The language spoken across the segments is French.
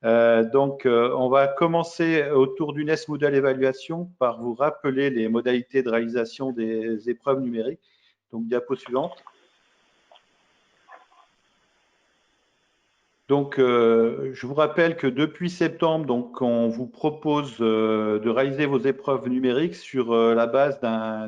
On va commencer autour d'une Moodle évaluation par vous rappeler les modalités de réalisation des épreuves numériques. Donc, diapo suivante. Je vous rappelle que depuis septembre, on vous propose de réaliser vos épreuves numériques sur la base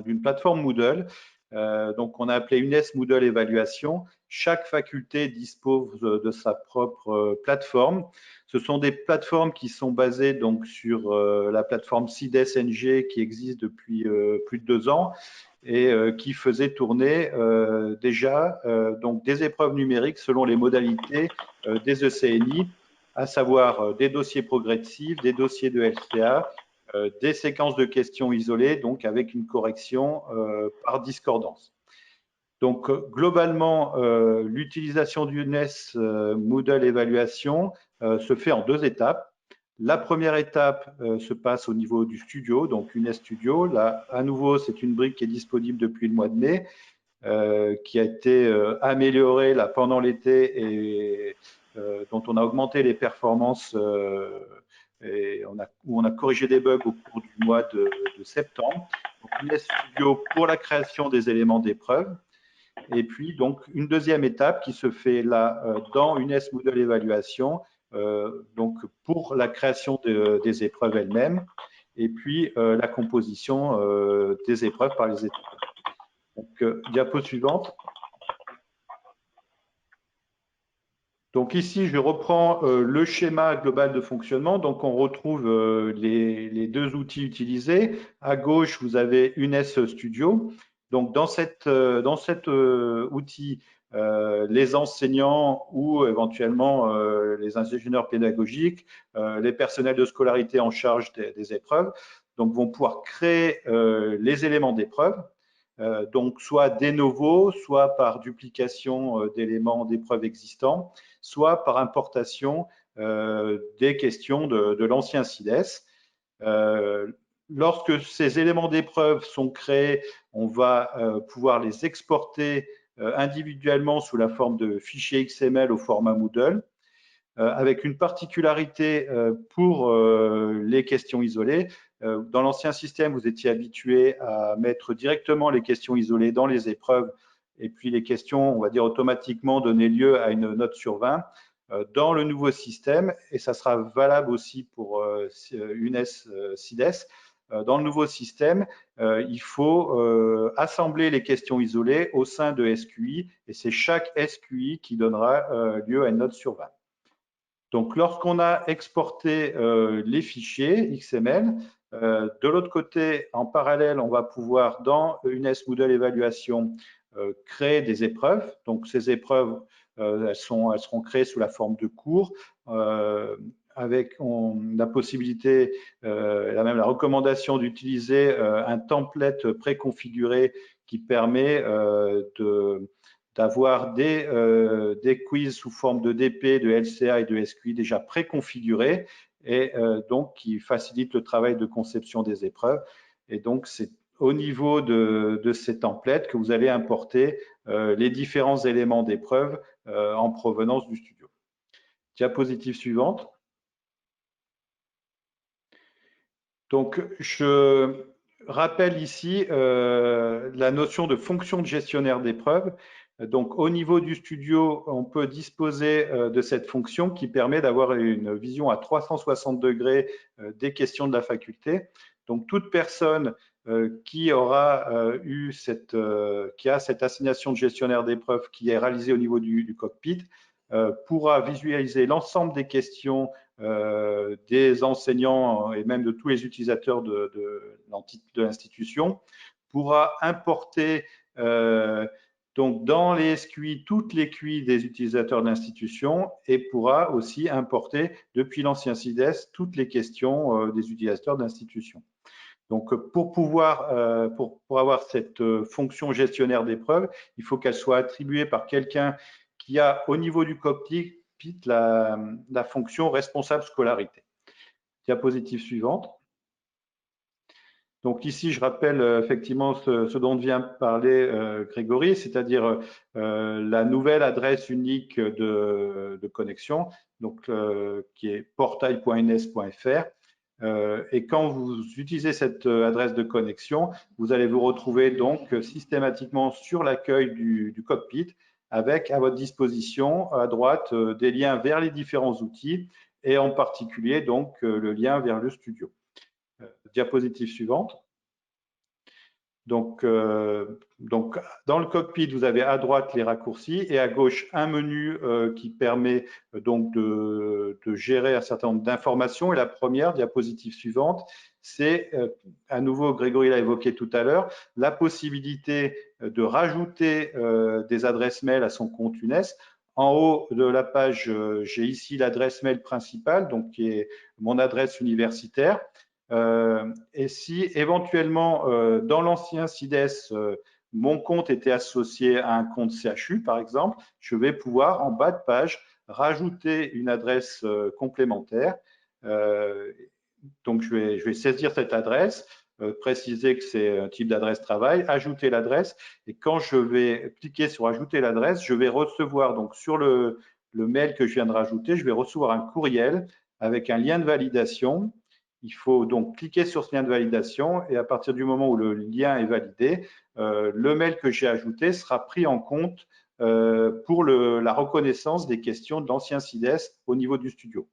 d'une plateforme Moodle. On a appelé UNES Moodle Évaluation. Chaque faculté dispose de sa propre plateforme. Ce sont des plateformes qui sont basées sur la plateforme CIDES-NG qui existe depuis plus de 2 ans et qui faisait tourner déjà des épreuves numériques selon les modalités des ECNI, à savoir des dossiers progressifs, des dossiers de LCA, des séquences de questions isolées, donc avec une correction par discordance. Donc, globalement, l'utilisation du NES Moodle Évaluation se fait en 2 étapes. La première étape se passe au niveau du studio, donc UNES Studio. Là, à nouveau, c'est une brique qui est disponible depuis le mois de mai, qui a été améliorée là, pendant l'été et dont on a augmenté les performances et où on a corrigé des bugs au cours du mois de septembre. Donc, UNES Studio pour la création des éléments d'épreuve. Et puis, donc, une deuxième étape qui se fait là dans UNES Moodle Évaluation, pour la création des épreuves elles-mêmes, et puis la composition des épreuves par les étudiants. Donc, diapo suivante. Donc ici, je reprends le schéma global de fonctionnement. Donc, on retrouve les 2 outils utilisés. À gauche, vous avez UNES Studio. Donc, dans cet outil, les enseignants ou éventuellement les ingénieurs pédagogiques, les personnels de scolarité en charge des épreuves, vont pouvoir créer les éléments d'épreuve. Donc, soit de novo, soit par duplication d'éléments d'épreuves existants, soit par importation des questions de l'ancien CIDES. Lorsque ces éléments d'épreuve sont créés, on va pouvoir les exporter individuellement sous la forme de fichiers XML au format Moodle, avec une particularité pour les questions isolées. Dans l'ancien système, vous étiez habitué à mettre directement les questions isolées dans les épreuves et puis les questions, on va dire automatiquement, donner lieu à une note sur 20. Dans le nouveau système, et ça sera valable aussi pour UNES CIDES, dans le nouveau système, il faut assembler les questions isolées au sein de SQI et c'est chaque SQI qui donnera lieu à une note sur 20. Donc, lorsqu'on a exporté les fichiers XML, de l'autre côté, en parallèle, on va pouvoir, dans UNES Moodle Évaluation, créer des épreuves. Donc, ces épreuves, elles seront créées sous la forme de cours, avec la possibilité, même la recommandation d'utiliser un template préconfiguré qui permet d'avoir des quiz sous forme de DP, de LCA et de SQI déjà préconfigurés et donc qui facilite le travail de conception des épreuves. Et donc, c'est au niveau de ces templates que vous allez importer les différents éléments d'épreuve en provenance du studio. Diapositive suivante. Donc, je rappelle ici la notion de fonction de gestionnaire d'épreuves. Donc, au niveau du studio, on peut disposer de cette fonction qui permet d'avoir une vision à 360 degrés des questions de la faculté. Donc, toute personne qui aura qui a cette assignation de gestionnaire d'épreuves qui est réalisée au niveau du cockpit pourra visualiser l'ensemble des questions des enseignants et même de tous les utilisateurs de l'institution, pourra importer donc dans les SQI toutes les QI des utilisateurs de l'institution et pourra aussi importer depuis l'ancien CIDES toutes les questions des utilisateurs de l'institution. Donc, pour avoir cette fonction gestionnaire d'épreuves, il faut qu'elle soit attribuée par quelqu'un qui a au niveau du cockpit la fonction responsable scolarité. Diapositive suivante. Donc ici, je rappelle effectivement ce dont vient parler Grégory, c'est-à-dire la nouvelle adresse unique de connexion, donc qui est portail.ns.fr. Et quand vous utilisez cette adresse de connexion, vous allez vous retrouver donc systématiquement sur l'accueil du cockpit avec à votre disposition à droite des liens vers les différents outils et en particulier donc le lien vers le studio. Diapositive suivante. Donc, dans le cockpit, vous avez à droite les raccourcis et à gauche un menu qui permet donc de gérer un certain nombre d'informations. Et la première diapositive suivante, c'est à nouveau, Grégory l'a évoqué tout à l'heure, la possibilité de rajouter des adresses mail à son compte UNES. En haut de la page, j'ai ici l'adresse mail principale, donc qui est mon adresse universitaire. Et si éventuellement, dans l'ancien CIDES, mon compte était associé à un compte CHU, par exemple, je vais pouvoir, en bas de page, rajouter une adresse complémentaire. Donc, je vais saisir cette adresse, préciser que c'est un type d'adresse travail, ajouter l'adresse. Et quand je vais cliquer sur ajouter l'adresse, je vais recevoir, donc sur le mail que je viens de rajouter, je vais recevoir un courriel avec un lien de validation. Il faut donc cliquer sur ce lien de validation et à partir du moment où le lien est validé, le mail que j'ai ajouté sera pris en compte pour la reconnaissance des questions de l'ancien CIDES au niveau du studio.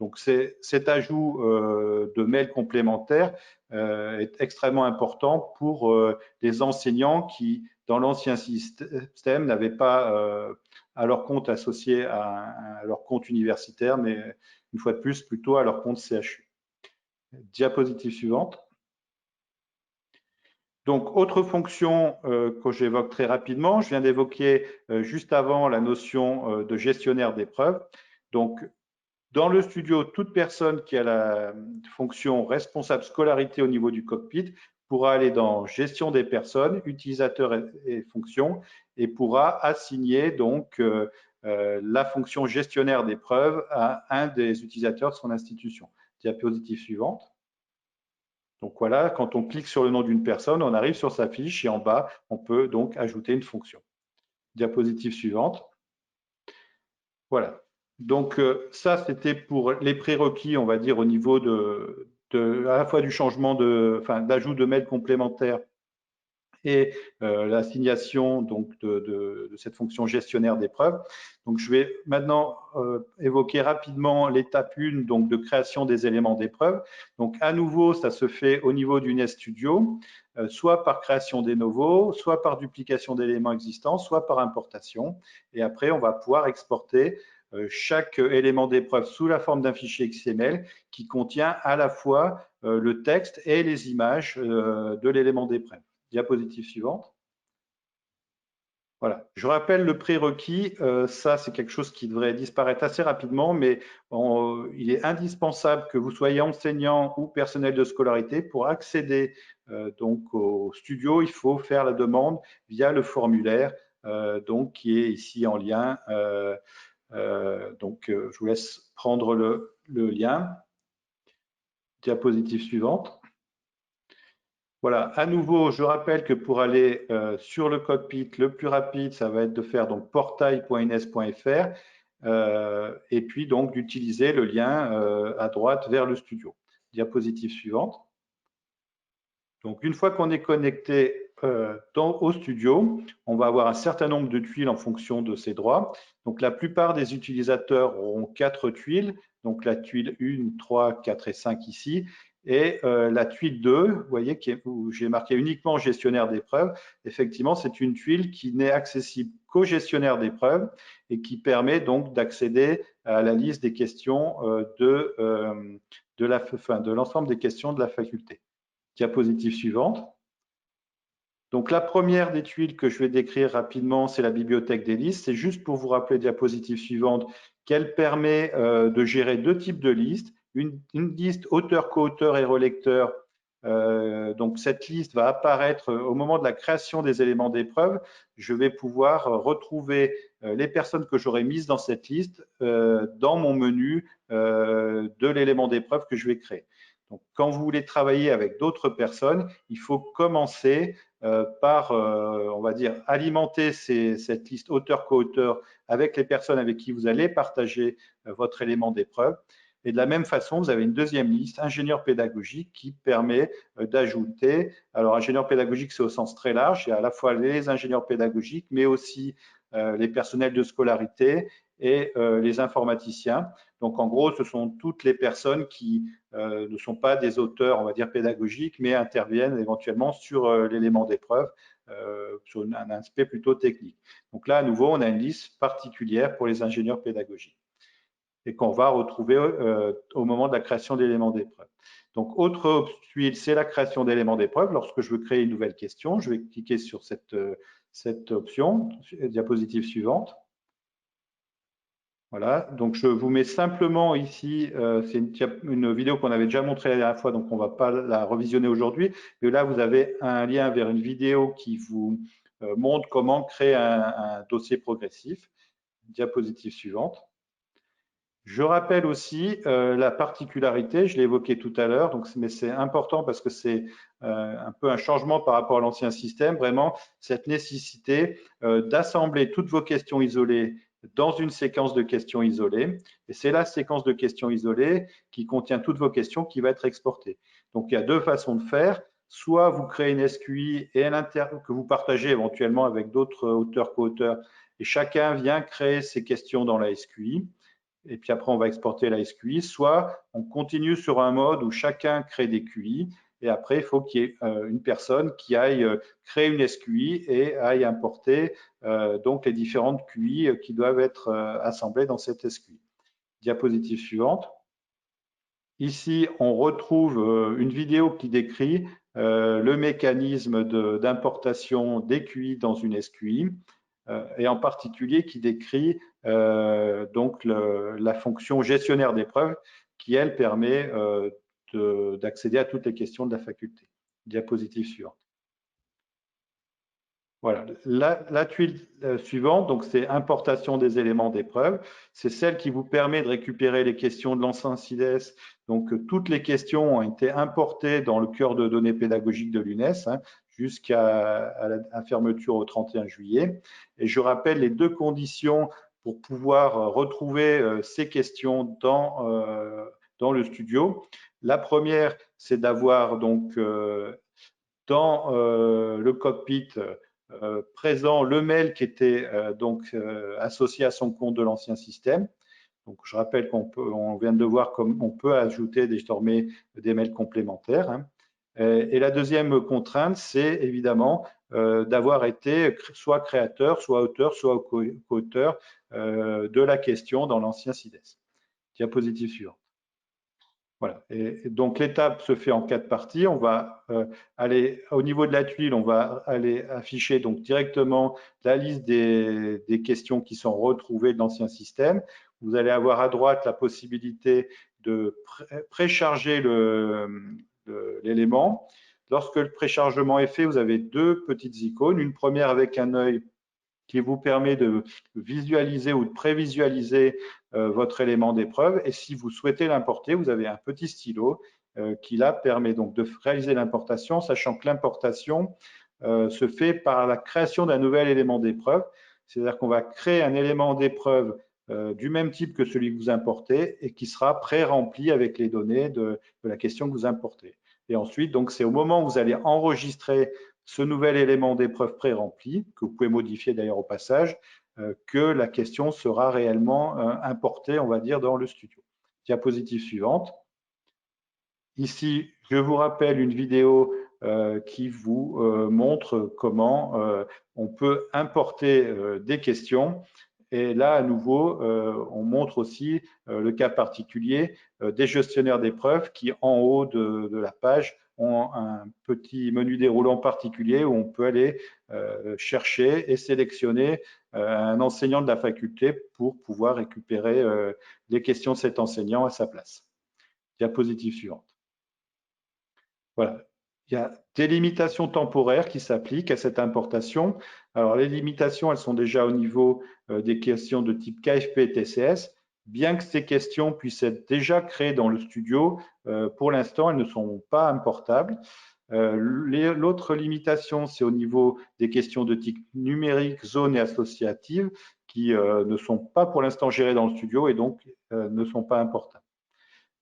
Donc cet ajout de mail complémentaire est extrêmement important pour les enseignants qui, dans l'ancien système, n'avaient pas à leur compte associé à leur compte universitaire, mais une fois de plus, plutôt à leur compte CHU. Diapositive suivante. Donc, autre fonction que j'évoque très rapidement, je viens d'évoquer juste avant la notion de gestionnaire d'épreuves. Donc, dans le studio, toute personne qui a la fonction responsable scolarité au niveau du cockpit pourra aller dans gestion des personnes, utilisateurs et fonctions et pourra assigner donc la fonction gestionnaire d'épreuves à un des utilisateurs de son institution. Diapositive suivante. Donc voilà, quand on clique sur le nom d'une personne, on arrive sur sa fiche et en bas, on peut donc ajouter une fonction. Diapositive suivante. Voilà. Donc ça, c'était pour les prérequis, on va dire, au niveau à la fois du changement d'ajout de mail complémentaire et l'assignation donc de cette fonction gestionnaire d'épreuves. Donc je vais maintenant évoquer rapidement l'étape 1 donc de création des éléments d'épreuve. Donc à nouveau, ça se fait au niveau du NetStudio, soit par création des nouveaux, soit par duplication d'éléments existants, soit par importation. Et après, on va pouvoir exporter chaque élément d'épreuve sous la forme d'un fichier XML qui contient à la fois le texte et les images de l'élément d'épreuve. Diapositive suivante. Voilà. Je rappelle le prérequis. Ça, c'est quelque chose qui devrait disparaître assez rapidement, mais il est indispensable que vous soyez enseignant ou personnel de scolarité pour accéder donc au studio. Il faut faire la demande via le formulaire donc qui est ici en lien. Donc, je vous laisse prendre le lien. Diapositive suivante. Voilà, à nouveau, je rappelle que pour aller sur le cockpit, le plus rapide, ça va être de faire donc portail.ines.fr et puis donc d'utiliser le lien à droite vers le studio. Diapositive suivante. Donc, une fois qu'on est connecté au studio, on va avoir un certain nombre de tuiles en fonction de ses droits. Donc, la plupart des utilisateurs auront 4 tuiles. Donc, la tuile 1, 3, 4 et 5 ici. Et la tuile 2, vous voyez, où j'ai marqué uniquement gestionnaire d'épreuves, effectivement, c'est une tuile qui n'est accessible qu'au gestionnaire d'épreuves et qui permet donc d'accéder à la liste des questions de l'ensemble des questions de la faculté. Diapositive suivante. Donc, la première des tuiles que je vais décrire rapidement, c'est la bibliothèque des listes. C'est juste pour vous rappeler, diapositive suivante, qu'elle permet de gérer 2 types de listes. Une liste auteur, co-auteur et relecteur. Donc, cette liste va apparaître au moment de la création des éléments d'épreuve. Je vais pouvoir retrouver les personnes que j'aurais mises dans cette liste dans mon menu de l'élément d'épreuve que je vais créer. Donc, quand vous voulez travailler avec d'autres personnes, il faut commencer par, on va dire, alimenter cette liste auteur-co-auteur avec les personnes avec qui vous allez partager votre élément d'épreuve. Et de la même façon, vous avez une deuxième liste, ingénieur pédagogique, qui permet d'ajouter. Alors, ingénieur pédagogique, c'est au sens très large. Il y a à la fois les ingénieurs pédagogiques, mais aussi les personnels de scolarité et les informaticiens. Donc, en gros, ce sont toutes les personnes qui ne sont pas des auteurs, on va dire, pédagogiques, mais interviennent éventuellement sur l'élément d'épreuve, sur un aspect plutôt technique. Donc là, à nouveau, on a une liste particulière pour les ingénieurs pédagogiques et qu'on va retrouver au moment de la création d'éléments d'épreuve. Donc, autre tuile, c'est la création d'éléments d'épreuve. Lorsque je veux créer une nouvelle question, je vais cliquer sur cette option, diapositive suivante. Voilà, donc je vous mets simplement ici, c'est une vidéo qu'on avait déjà montrée la dernière fois, donc on ne va pas la revisionner aujourd'hui, mais là vous avez un lien vers une vidéo qui vous montre comment créer un dossier progressif. Diapositive suivante. Je rappelle aussi la particularité, je l'ai évoqué tout à l'heure, mais c'est important parce que c'est un peu un changement par rapport à l'ancien système, vraiment cette nécessité d'assembler toutes vos questions isolées dans une séquence de questions isolées. Et c'est la séquence de questions isolées qui contient toutes vos questions qui va être exportée. Donc, il y a deux façons de faire. Soit vous créez une SQI et que vous partagez éventuellement avec d'autres auteurs, co-auteurs, et chacun vient créer ses questions dans la SQI. Et puis après, on va exporter la SQI. Soit on continue sur un mode où chacun crée des QI. Et après, il faut qu'il y ait une personne qui aille créer une SQI et aille importer donc les différentes QI qui doivent être assemblées dans cette SQI. Diapositive suivante. Ici, on retrouve une vidéo qui décrit le mécanisme d'importation des QI dans une SQI et en particulier qui décrit donc la fonction gestionnaire d'épreuves qui, elle, permet d'accéder à toutes les questions de la faculté. Diapositive suivante. Voilà, la tuile suivante, donc c'est importation des éléments d'épreuve. C'est celle qui vous permet de récupérer les questions de l'ancien CIDES. Donc, toutes les questions ont été importées dans le cœur de données pédagogiques de l'UNES jusqu'à la fermeture au 31 juillet. Et je rappelle les deux conditions pour pouvoir retrouver ces questions dans le studio. La première, c'est d'avoir donc dans le cockpit présent le mail qui était donc associé à son compte de l'ancien système. Donc, je rappelle on vient de voir comme on peut ajouter désormais des mails complémentaires. Et la deuxième contrainte, c'est évidemment d'avoir été soit créateur, soit auteur, soit co-auteur de la question dans l'ancien CIDES. Diapositive suivante. Voilà. Et donc l'étape se fait en 4 parties. On va aller au niveau de la tuile, on va aller afficher donc directement la liste des questions qui sont retrouvées de l'ancien système. Vous allez avoir à droite la possibilité de précharger l'élément. Lorsque le préchargement est fait, vous avez deux petites icônes. Une première avec un œil qui vous permet de visualiser ou de prévisualiser votre élément d'épreuve. Et si vous souhaitez l'importer, vous avez un petit stylo qui là permet donc de réaliser l'importation, sachant que l'importation se fait par la création d'un nouvel élément d'épreuve. C'est-à-dire qu'on va créer un élément d'épreuve du même type que celui que vous importez et qui sera pré-rempli avec les données de la question que vous importez. Et ensuite, donc c'est au moment où vous allez enregistrer ce nouvel élément d'épreuve pré-rempli, que vous pouvez modifier d'ailleurs au passage, que la question sera réellement importée, on va dire, dans le studio. Diapositive suivante. Ici, je vous rappelle une vidéo qui vous montre comment on peut importer des questions. Et là, à nouveau, on montre aussi le cas particulier des gestionnaires d'épreuves qui, en haut de la page, ont un petit menu déroulant particulier où on peut aller chercher et sélectionner un enseignant de la faculté pour pouvoir récupérer les questions de cet enseignant à sa place. Diapositive suivante. Voilà. Il y a des limitations temporaires qui s'appliquent à cette importation. Alors, les limitations, elles sont déjà au niveau des questions de type KFP et TCS. bien que ces questions puissent être déjà créées dans le studio, pour l'instant, elles ne sont pas importables. L'autre limitation, c'est au niveau des questions de type numérique, zone et associative, qui ne sont pas pour l'instant gérées dans le studio et donc ne sont pas importables.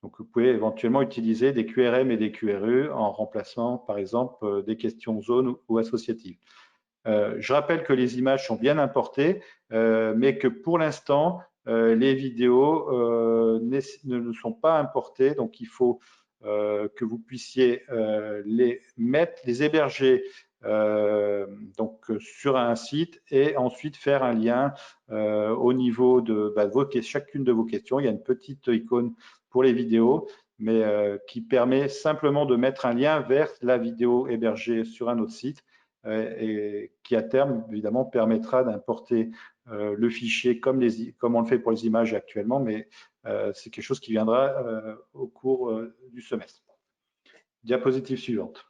Donc, vous pouvez éventuellement utiliser des QRM et des QRE en remplaçant, par exemple, des questions zone ou associatives. Je rappelle que les images sont bien importées, mais que pour l'instant, les vidéos ne sont pas importées. Donc, il faut que vous puissiez les héberger donc sur un site et ensuite faire un lien au niveau de chacune de vos questions. Il y a une petite icône pour les vidéos, mais qui permet simplement de mettre un lien vers la vidéo hébergée sur un autre site et qui à terme évidemment permettra d'importer le fichier comme on le fait pour les images actuellement, mais c'est quelque chose qui viendra au cours du semestre. Diapositive suivante.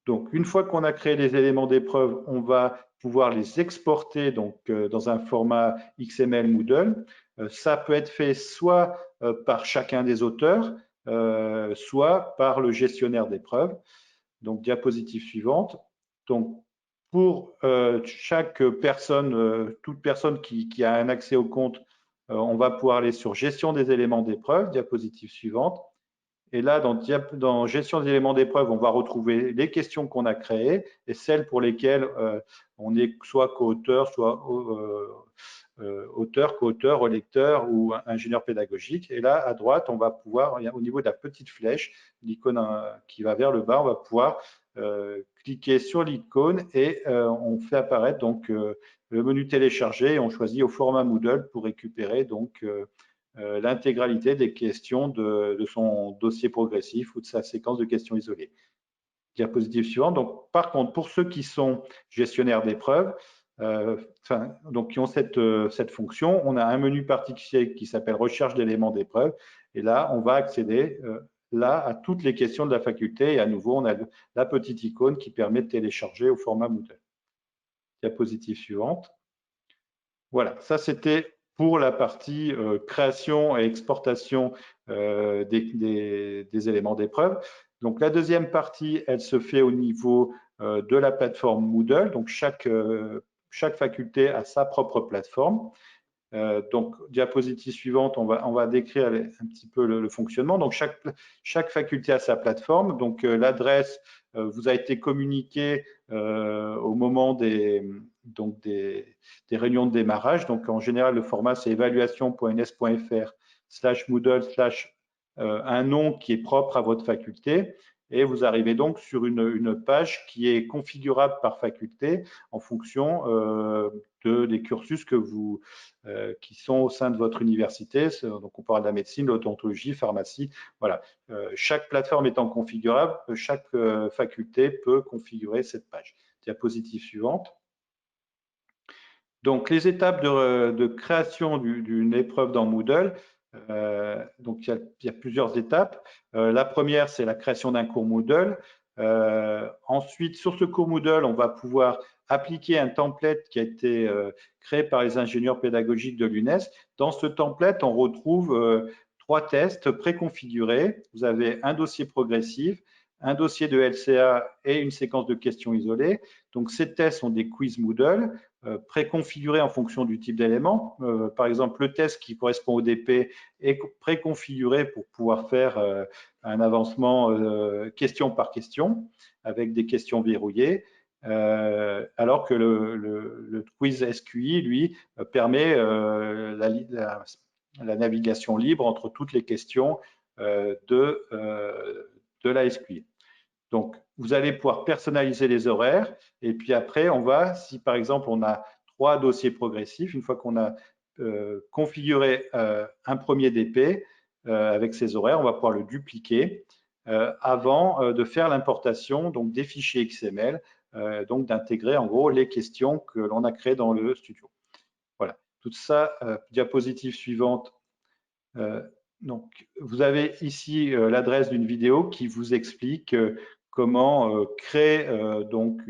Donc, une fois qu'on a créé les éléments d'épreuve, on va pouvoir les exporter donc, dans un format XML Moodle. Ça peut être fait soit par chacun des auteurs, soit par le gestionnaire d'épreuves. Donc, diapositive suivante. Donc, pour chaque personne, toute personne qui a un accès au compte, on va pouvoir aller sur gestion des éléments d'épreuve, diapositive suivante. Et là, dans gestion des éléments d'épreuve, on va retrouver les questions qu'on a créées et celles pour lesquelles on est soit co-auteur, soit auteur, co-auteur, relecteur ou ingénieur pédagogique. Et là, à droite, on va pouvoir, au niveau de la petite flèche, l'icône qui va vers le bas, on va pouvoir cliquer sur l'icône et on fait apparaître donc le menu télécharger et on choisit au format Moodle pour récupérer donc l'intégralité des questions de son dossier progressif ou de sa séquence de questions isolées. Diapositive suivante. Donc, par contre, pour ceux qui sont gestionnaires d'épreuves, donc qui ont cette fonction, on a un menu particulier qui s'appelle recherche d'éléments d'épreuve. Et là, on va accéder là à toutes les questions de la faculté. Et à nouveau, on a la petite icône qui permet de télécharger au format Moodle. Diapositive suivante. Voilà, ça c'était pour la partie création et exportation des éléments d'épreuve. Donc la deuxième partie, elle se fait au niveau de la plateforme Moodle. Donc chaque faculté a sa propre plateforme. Donc, diapositive suivante, on va décrire un petit peu le fonctionnement. Donc, chaque faculté a sa plateforme. Donc, l'adresse vous a été communiquée au moment des réunions de démarrage. Donc, en général, le format, c'est évaluation.ns.fr/Moodle/ un nom qui est propre à votre faculté. Et vous arrivez donc sur une page qui est configurable par faculté en fonction des cursus qui sont au sein de votre université. Donc, on parle de la médecine, l'odontologie, pharmacie. Voilà. Chaque plateforme étant configurable, chaque faculté peut configurer cette page. Diapositive suivante. Donc, les étapes de création d'une épreuve dans Moodle. Donc, il y a plusieurs étapes. La première, c'est la création d'un cours Moodle. Ensuite, sur ce cours Moodle, on va pouvoir appliquer un template qui a été créé par les ingénieurs pédagogiques de l'UNES. Dans ce template, on retrouve 3 tests préconfigurés. Vous avez un dossier progressif, un dossier de LCA et une séquence de questions isolées. Donc, ces tests sont des quiz Moodle préconfigurés en fonction du type d'élément. Par exemple, le test qui correspond au DP est préconfiguré pour pouvoir faire un avancement question par question avec des questions verrouillées. Alors que le quiz SQI, lui, permet la navigation libre entre toutes les questions de la SQI. Donc, vous allez pouvoir personnaliser les horaires et puis après, si par exemple on a 3 dossiers progressifs, une fois qu'on a configuré un premier DP avec ses horaires, on va pouvoir le dupliquer avant de faire l'importation donc des fichiers XML, donc d'intégrer en gros les questions que l'on a créées dans le studio. Voilà, tout ça, diapositive suivante. Donc, vous avez ici l'adresse d'une vidéo qui vous explique comment créer donc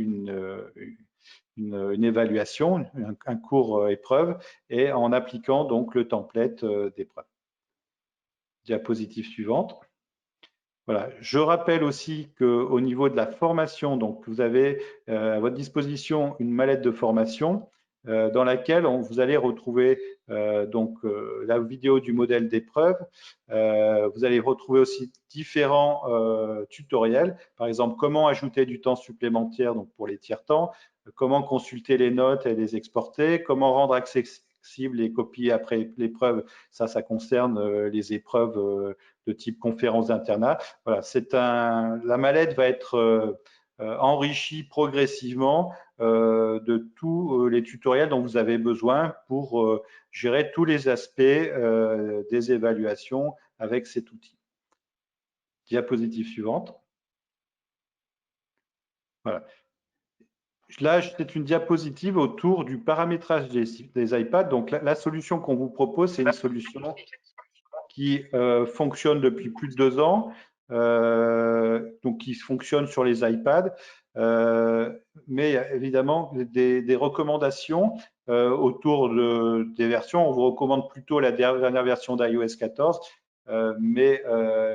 une évaluation, un cours épreuve, et en appliquant donc le template d'épreuve. Diapositive suivante. Voilà. Je rappelle aussi qu'au niveau de la formation, donc vous avez à votre disposition une mallette de formation dans laquelle vous allez retrouver la vidéo du modèle d'épreuve. Vous allez retrouver aussi différents tutoriels, par exemple comment ajouter du temps supplémentaire donc pour les tiers-temps, comment consulter les notes et les exporter, comment rendre accessibles les copies après l'épreuve. Ça concerne les épreuves de type conférence d'internat. Voilà, la mallette va être enrichie progressivement de tous les tutoriels dont vous avez besoin pour gérer tous les aspects des évaluations avec cet outil. Diapositive suivante. Voilà. Là, c'est une diapositive autour du paramétrage des iPads. Donc, la solution qu'on vous propose, c'est une solution qui fonctionne depuis plus de 2 ans, donc qui fonctionne sur les iPads, mais il y a évidemment des recommandations autour des versions. On vous recommande plutôt la dernière version d'iOS 14, mais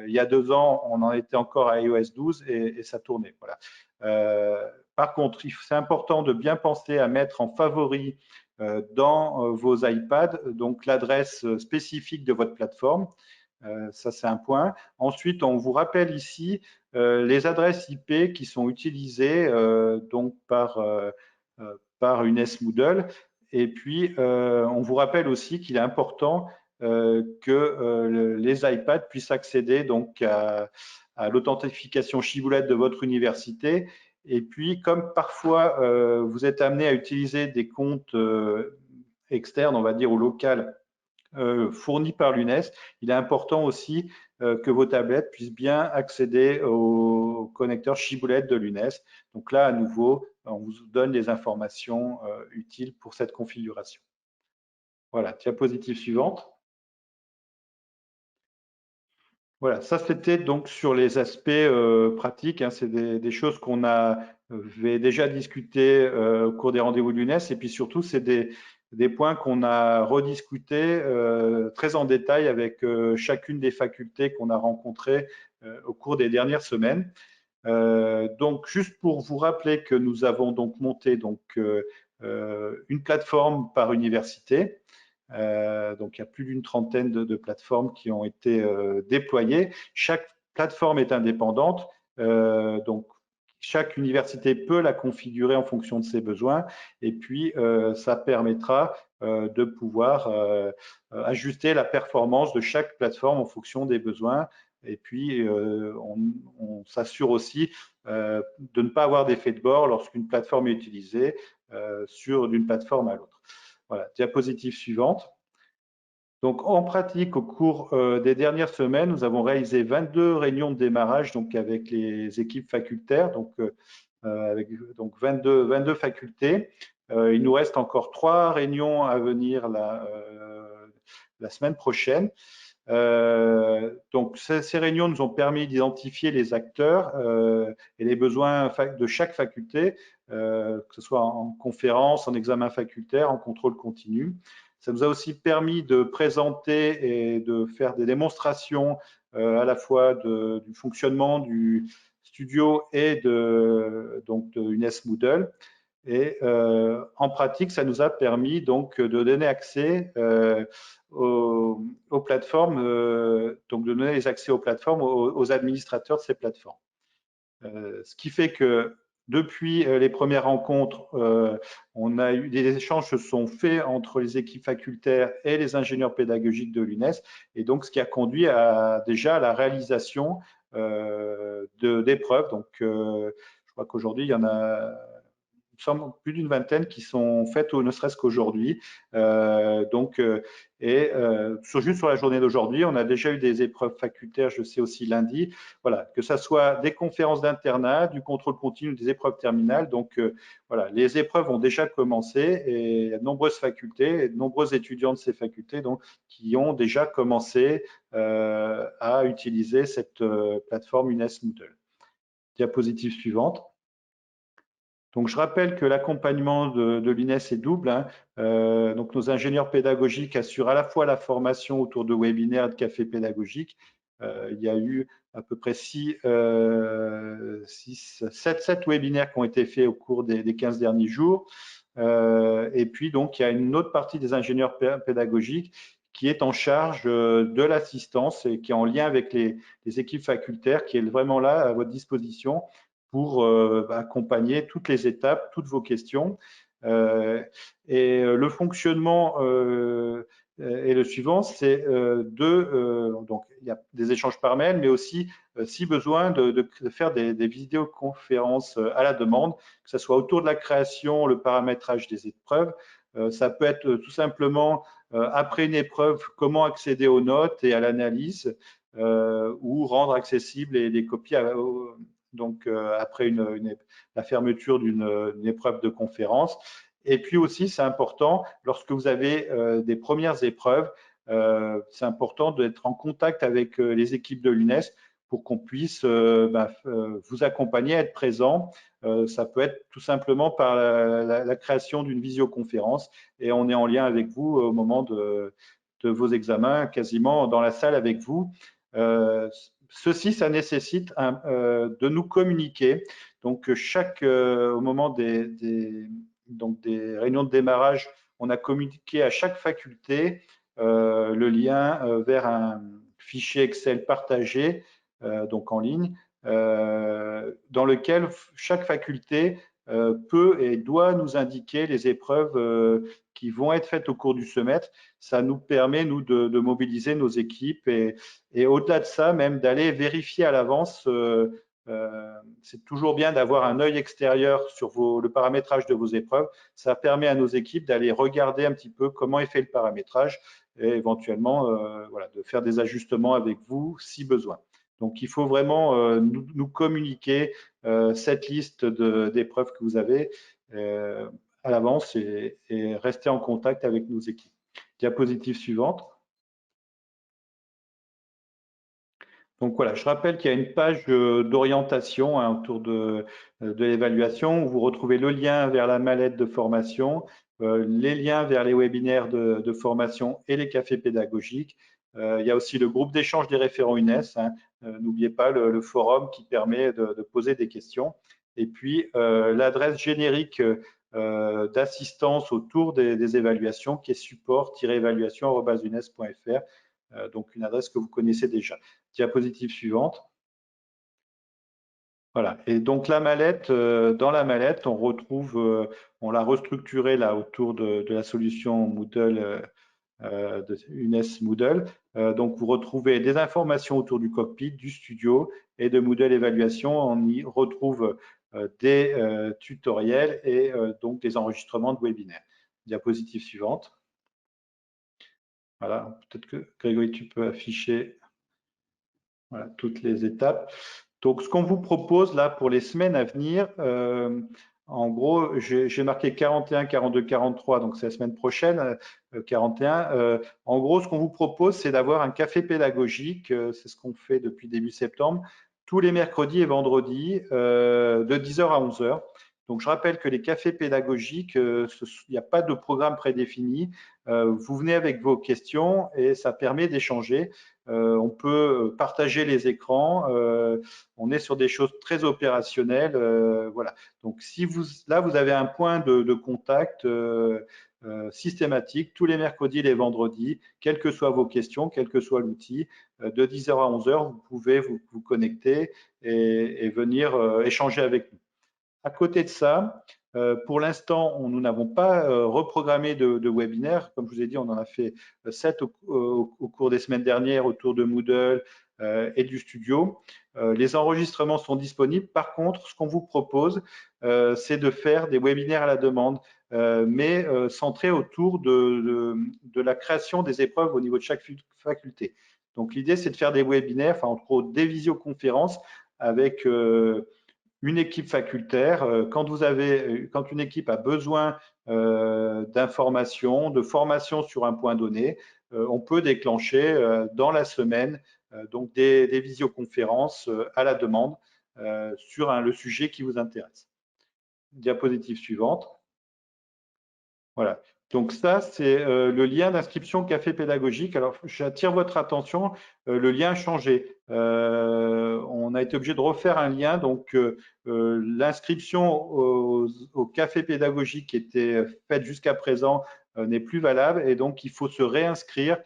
il y a 2 ans, on en était encore à iOS 12 et ça tournait. Voilà. Par contre, c'est important de bien penser à mettre en favori dans vos iPads donc l'adresse spécifique de votre plateforme. Ça, c'est un point. Ensuite, on vous rappelle ici les adresses IP qui sont utilisées donc par une Moodle. Et puis, on vous rappelle aussi qu'il est important que les iPads puissent accéder donc à l'authentification Shibboleth de votre université. Et puis, comme parfois vous êtes amené à utiliser des comptes externes, on va dire, ou locales, fournis par l'UNES, il est important aussi que vos tablettes puissent bien accéder au connecteur Shibboleth de l'UNES. Donc là, à nouveau, on vous donne les informations utiles pour cette configuration. Voilà, diapositive suivante. Voilà, ça c'était donc sur les aspects pratiques. Hein, c'est des choses qu'on avait déjà discuté au cours des rendez-vous de l'UNES, et puis surtout c'est des points qu'on a rediscutés très en détail avec chacune des facultés qu'on a rencontrées au cours des dernières semaines. Donc juste pour vous rappeler que nous avons donc monté une plateforme par université. Donc, il y a plus d'une trentaine de plateformes qui ont été déployées. Chaque plateforme est indépendante, donc chaque université peut la configurer en fonction de ses besoins, et puis ça permettra de pouvoir ajuster la performance de chaque plateforme en fonction des besoins. Et puis, on s'assure aussi de ne pas avoir d'effet de bord lorsqu'une plateforme est utilisée d'une plateforme à l'autre. Voilà, diapositive suivante. Donc, en pratique, au cours des dernières semaines, nous avons réalisé 22 réunions de démarrage donc avec les équipes facultaires, avec 22 facultés. Il nous reste encore 3 réunions à venir la semaine prochaine. Donc, ces réunions nous ont permis d'identifier les acteurs et les besoins de chaque faculté, que ce soit en conférence, en examen facultaire, en contrôle continu. Ça nous a aussi permis de présenter et de faire des démonstrations à la fois du fonctionnement du studio et de UNES Moodle. Et en pratique, ça nous a permis donc de donner accès aux plateformes, donc de donner les accès aux plateformes aux administrateurs de ces plateformes. Ce qui fait que depuis les premières rencontres, on a eu des échanges se sont faits entre les équipes facultaires et les ingénieurs pédagogiques de l'UNES, et donc ce qui a conduit déjà à la réalisation d'épreuves. Donc, je crois qu'aujourd'hui, il y en a plus d'une vingtaine qui sont faites, ne serait-ce qu'aujourd'hui. Juste sur la journée d'aujourd'hui, on a déjà eu des épreuves facultaires, je sais aussi lundi. Voilà, que ça soit des conférences d'internat, du contrôle continu, des épreuves terminales. Donc voilà, les épreuves ont déjà commencé et il y a de nombreuses facultés et de nombreux étudiants de ces facultés qui ont déjà commencé à utiliser cette plateforme UNES Moodle. Diapositive suivante. Donc, je rappelle que l'accompagnement de l'UNES est double, hein. Donc, nos ingénieurs pédagogiques assurent à la fois la formation autour de webinaires et de cafés pédagogiques. Il y a eu à peu près 7 webinaires qui ont été faits au cours des 15 derniers jours. Et puis, donc, il y a une autre partie des ingénieurs pédagogiques qui est en charge de l'assistance et qui est en lien avec les équipes facultaires, qui est vraiment là à votre disposition pour accompagner toutes les étapes, toutes vos questions. Et le fonctionnement est le suivant, c'est donc il y a des échanges par mail, mais aussi, si besoin, de faire des vidéoconférences à la demande, que ce soit autour de la création, le paramétrage des épreuves. Ça peut être tout simplement, après une épreuve, comment accéder aux notes et à l'analyse, ou rendre accessibles les copies donc après la fermeture d'une épreuve de conférence. Et puis aussi, c'est important, lorsque vous avez des premières épreuves, c'est important d'être en contact avec les équipes de l'UNES pour qu'on puisse vous accompagner, être présent. Ça peut être tout simplement par la création d'une visioconférence et on est en lien avec vous au moment de vos examens, quasiment dans la salle avec vous. Ceci, ça nécessite de nous communiquer. Donc, au moment des réunions de démarrage, on a communiqué à chaque faculté le lien vers un fichier Excel partagé, donc en ligne, dans lequel chaque faculté peut et doit nous indiquer les épreuves qui vont être faites au cours du semestre. Ça nous permet, nous, de mobiliser nos équipes et au-delà de ça, même d'aller vérifier à l'avance. C'est toujours bien d'avoir un œil extérieur sur le paramétrage de vos épreuves. Ça permet à nos équipes d'aller regarder un petit peu comment est fait le paramétrage et éventuellement voilà, de faire des ajustements avec vous si besoin. Donc, il faut vraiment nous communiquer cette liste d'épreuves que vous avez à l'avance et rester en contact avec nos équipes. Diapositive suivante. Donc voilà, je rappelle qu'il y a une page d'orientation autour de l'évaluation où vous retrouvez le lien vers la mallette de formation, les liens vers les webinaires de formation et les cafés pédagogiques. Il y a aussi le groupe d'échange des référents UNES. Hein. N'oubliez pas le forum qui permet de poser des questions. Et puis l'adresse générique d'assistance autour des évaluations qui est support-évaluation@unes.fr. Donc une adresse que vous connaissez déjà. Diapositive suivante. Voilà. Et donc la mallette, dans la mallette, on retrouve, on l'a restructurée là autour de la solution Moodle, de UNES Moodle. Donc vous retrouvez des informations autour du cockpit, du studio et de Moodle Évaluation. On y retrouve des tutoriels et donc des enregistrements de webinaires. Diapositive suivante. Voilà, peut-être que Grégory, tu peux afficher voilà, toutes les étapes. Donc, ce qu'on vous propose là pour les semaines à venir, en gros, j'ai marqué 41, 42, 43, donc c'est la semaine prochaine, 41. En gros, ce qu'on vous propose, c'est d'avoir un café pédagogique, c'est ce qu'on fait depuis début septembre, tous les mercredis et vendredis, de 10h à 11h. Donc, je rappelle que les cafés pédagogiques, il n'y a pas de programme prédéfini. Vous venez avec vos questions et ça permet d'échanger. On peut partager les écrans. On est sur des choses très opérationnelles. Voilà. Donc, si là, vous avez un point de contact systématique tous les mercredis et les vendredis, quelles que soient vos questions, quel que soit l'outil, de 10h à 11h, vous pouvez vous connecter et venir échanger avec nous. À côté de ça, pour l'instant, nous n'avons pas reprogrammé de webinaire. Comme je vous ai dit, on en a fait 7 au cours des semaines dernières autour de Moodle et du studio. Les enregistrements sont disponibles. Par contre, ce qu'on vous propose, c'est de faire des webinaires à la demande, mais centrés autour de la création des épreuves au niveau de chaque faculté. Donc, l'idée, c'est de faire des webinaires, enfin, entre autres, des visioconférences avec une équipe facultaire. Quand une équipe a besoin d'informations, de formation sur un point donné, on peut déclencher dans la semaine donc des visioconférences à la demande sur le sujet qui vous intéresse. diapositive suivante. Voilà. Donc ça, c'est le lien d'inscription café pédagogique. Alors, j'attire votre attention, le lien a changé. On a été obligé de refaire un lien. Donc, l'inscription au café pédagogique qui était faite jusqu'à présent n'est plus valable. Et donc, il faut se réinscrire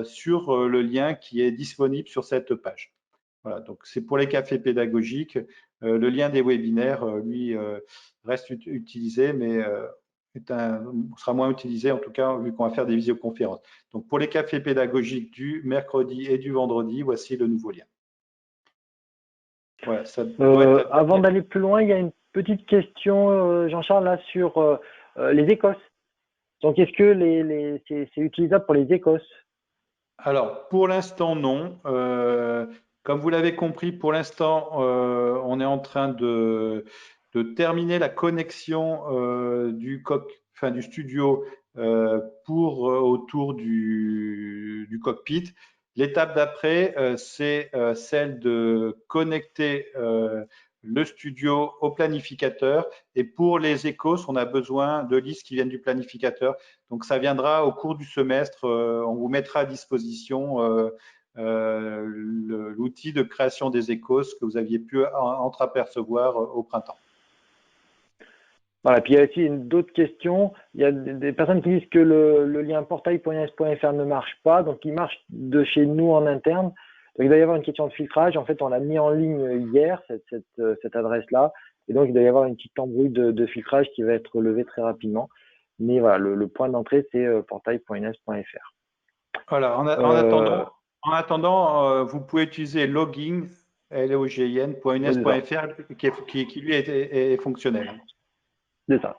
sur le lien qui est disponible sur cette page. Voilà, donc c'est pour les cafés pédagogiques. Le lien des webinaires, lui, reste utilisé, mais sera moins utilisé, en tout cas, vu qu'on va faire des visioconférences. Donc, pour les cafés pédagogiques du mercredi et du vendredi, voici le nouveau lien. Voilà, ça doit être avant d'aller plus loin, il y a une petite question, Jean-Charles, là, sur les Écosses. Donc, est-ce que c'est utilisable pour les Écosses? Alors, pour l'instant, non. Comme vous l'avez compris, pour l'instant, on est en train de terminer la connexion du studio autour du cockpit. L'étape d'après, c'est celle de connecter le studio au planificateur. Et pour les échos, on a besoin de listes qui viennent du planificateur. Donc, ça viendra au cours du semestre. On vous mettra à disposition l'outil de création des échos que vous aviez pu entreapercevoir au printemps. Voilà, puis il y a aussi d'autres questions. Il y a des personnes qui disent que le lien portail.ins.fr ne marche pas, donc il marche de chez nous en interne. Donc il doit y avoir une question de filtrage. En fait, on l'a mis en ligne hier, cette adresse-là. Et donc il doit y avoir une petite embrouille de filtrage qui va être levée très rapidement. Mais voilà, le point d'entrée, c'est portail.ins.fr. Voilà, en attendant, vous pouvez utiliser login, login.ines.fr qui lui est fonctionnel. C'est ça.